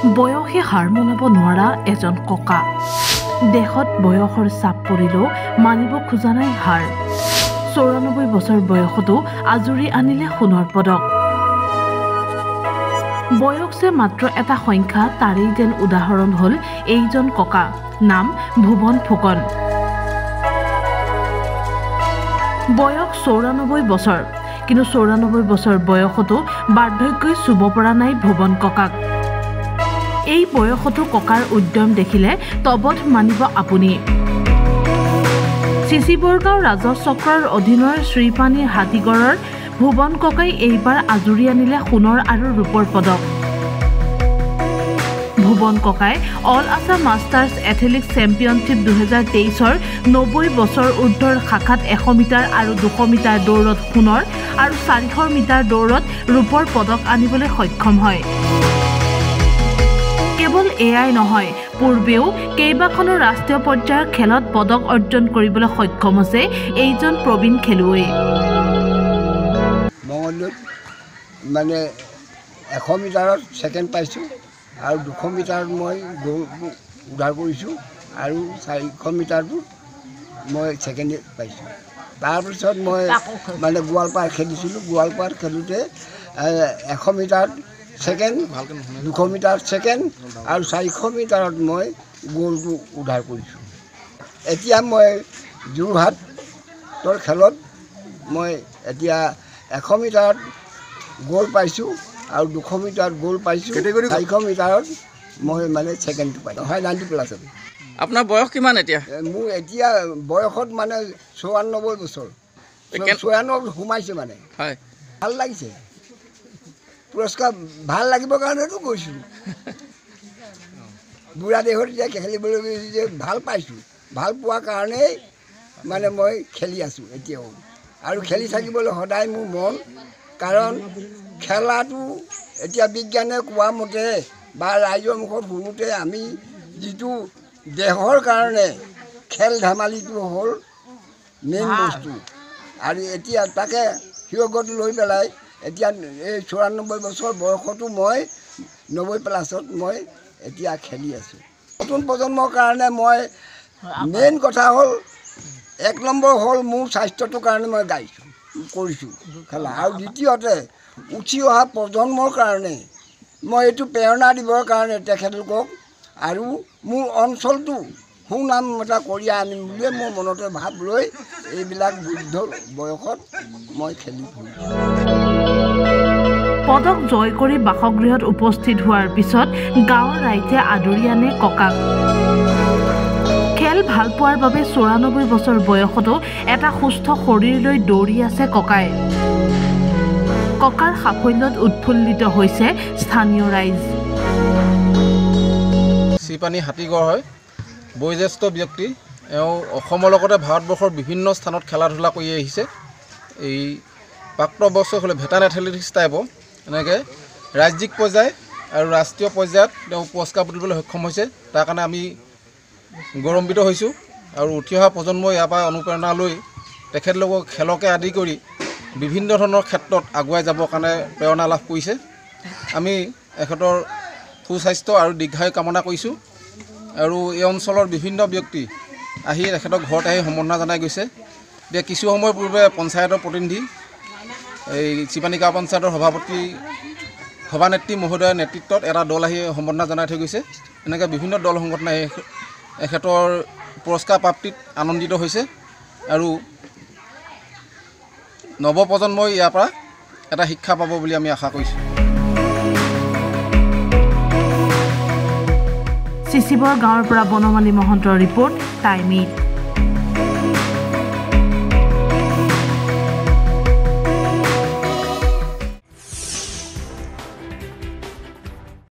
বয়সে হাৰ মনাব নোৱাৰা এজন ককা দেহত বয়সৰ চাপ পৰিলেও মানিব খোজা নাই হাৰ ৯৪ বছৰ বয়সতো আজুৰি আনিলে সোণৰ পদক বয়সে মাত্ৰ এটা সংখ্যা তাৰেই যেন উদাহৰণ হ'ল এইজন ককা নাম ভুৱন ফুকন বয়স ৯৪ বছৰ কিন্তু ৯৪ বছৰ বয়সতো বাৰ্ধক্যই চুব পৰা নাই ভুৱন ককাক এই বয়সতো ককাৰ উদ্যম দেখিলে তবত মানিব আপুনি চিচিবৰগাঁও ৰাজচক্ৰৰ অধীনৰ শ্ৰীপানী হাতীগড়ৰ ভুৱন ককাই এইবাৰ আজুৰি আনিলে সোণৰ আৰু ৰূপৰ পদক ভুৱন ককাই all Assam masters athletics championship 2023ৰ 90 বছৰ ঊৰ্ধৰ শাখাত 100 মিটাৰ আৰু 200 মিটাৰ দৌৰত সোণৰ আৰু 400 মিটাৰ দৌৰত ৰূপৰ পদক আনিবলৈ সক্ষম হয় কেৱল এয়াই নহয় পূৰ্বেও কেইবাখনো ৰাষ্ট্ৰীয় পৰ্যায়ৰ খেলত পদক অৰ্জন কৰিবলৈ সক্ষম হৈছে এইজন প্ৰবীণ খেলুৱৈ মঙলদৈত মানে 100 মিটাৰত ছেকেণ্ড পাইছোঁ আৰু 200 মিটাৰত মই গ'ল্ড উদ্ধাৰ কৰিছোঁ আৰু 400 মিটাৰটো মই ছেকেণ্ড পাইছোঁ তাৰপিছত মই মানে গোৱালপাৰ খেলিছিলোঁ গোৱালপাৰ খেলোঁতে 100 মিটাৰত ছেকেণ্ড 200 মিটাৰ ছেকেণ্ড আৰু 400 মিটাৰত মই গ'ল্ডটো উদ্ধাৰ কৰিছোঁ এতিয়া মই যোৰহাটৰ খেলত মই এতিয়া 100 মিটাৰত গ'ল্ড পাইছোঁ আৰু 200 মিটাৰত গ'ল্ড পাইছোঁ 400 মিটাৰত মই মানে ছেকেণ্ডটো পাইছোঁ হয় 90 প্লাছ আপোনাৰ বয়স কিমান এতিয়া মোৰ এতিয়া বয়সত মানে 94 বছৰ 96 সোমাইছে মানে হয় ভাল লাগিছে পুৰস্কাৰ ভাল লাগিবৰ কাৰণেতো গৈছোঁ বুঢ়া দেহত এতিয়া খেলিবলৈ যে ভাল পাইছোঁ ভাল পোৱাৰ কাৰণেই মানে মই খেলি আছোঁ এতিয়াও আৰু খেলি থাকিবলৈ সদায় মোৰ মন কাৰণ খেলাটো এতিয়া বিজ্ঞানে কোৱা মতে বা ৰাইজৰ মুখত শুনোতে আমি যিটো দেহৰ কাৰণে খেল ধেমালিটো হ'ল মেইন বস্তু আৰু এতিয়া তাকে শিৱগত লৈ পেলাই এতিয়া এই 94 বছৰ বয়সতো মই 90 প্লাছত মই এতিয়া খেলি আছোঁ নতুন প্ৰজন্মৰ কাৰণে মই মেইন কথা হ'ল 1 নম্বৰ হ'ল মোৰ স্বাস্থ্যটোৰ কাৰণে মই গাইছোঁ কৰিছোঁ খেলা আৰু দ্বিতীয়তে উঠি অহা প্ৰজন্মৰ কাৰণে মই এইটো প্ৰেৰণা দিবৰ কাৰণে তেখেতলোকক আৰু মোৰ অঞ্চলটো সুনাম এটা কৰি আনিম বুলিয়ে মোৰ মনতে ভাৱ লৈ এইবিলাক বৃদ্ধ বয়সত মই খেলি ফুৰিছোঁ পদক জয় কৰি বাসগৃহত উপস্থিত হোৱাৰ পিছত গাঁৱৰ ৰাইজে আদৰি আনে ককাক খেল ভাল পোৱাৰ বাবে 94 বছৰ বয়সতো এটা সুস্থ শৰীৰ লৈ দৌৰি আছে ককাই ককাৰ সাফল্যত উৎফুল্লিত হৈছে স্থানীয় ৰাইজ শ্ৰীপানী হাতীগড় হয় বয়োজ্যেষ্ঠ ব্যক্তি এওঁ অসমৰ লগতে ভাৰতবৰ্ষৰ বিভিন্ন স্থানত খেলা ধূলা কৰি আহিছে এই প্ৰাপ্তবয়স্ক হ'লে ভেটান এথলেটিক্স টাইপৰ এনেকৈ ৰাজ্যিক পৰ্যায় আৰু ৰাষ্ট্ৰীয় পৰ্যায়ত তেওঁ পুৰস্কাৰ বুটলিবলৈ সক্ষম হৈছে তাৰ কাৰণে আমি গৌৰৱান্বিত হৈছোঁ আৰু উঠি অহা প্ৰজন্মই ইয়াৰ পৰা অনুপ্ৰেৰণা লৈ তেখেতলোকক খেলকে আদি কৰি বিভিন্ন ধৰণৰ ক্ষেত্ৰত আগুৱাই যাবৰ কাৰণে প্ৰেৰণা লাভ কৰিছে আমি এখেতৰ সুস্বাস্থ্য আৰু দীৰ্ঘায়ু কামনা কৰিছোঁ আৰু এই অঞ্চলৰ বিভিন্ন ব্যক্তি আহি তেখেতক ঘৰত আহি সম্বৰ্ধনা জনাই গৈছে এতিয়া কিছু সময় পূৰ্বে পঞ্চায়তৰ প্ৰতিনিধি এই শ্ৰীপানী গাঁও পঞ্চায়তৰ সভাপতি সভানেত্ৰী মহোদয়ৰ নেতৃত্বত এটা দল আহি সম্বৰ্ধনা জনাই থৈ গৈছে এনেকৈ বিভিন্ন দল সংগঠন আহি এখেতৰ পুৰস্কাৰ প্ৰাপ্তিত আনন্দিত হৈছে আৰু নৱপ্ৰজন্মই ইয়াৰ পৰা এটা শিক্ষা পাব বুলি আমি আশা কৰিছোঁ চিচিবৰ গাঁৱৰ পৰা বনমালী মহন্তৰ ৰিপৰ্ট টাইম 8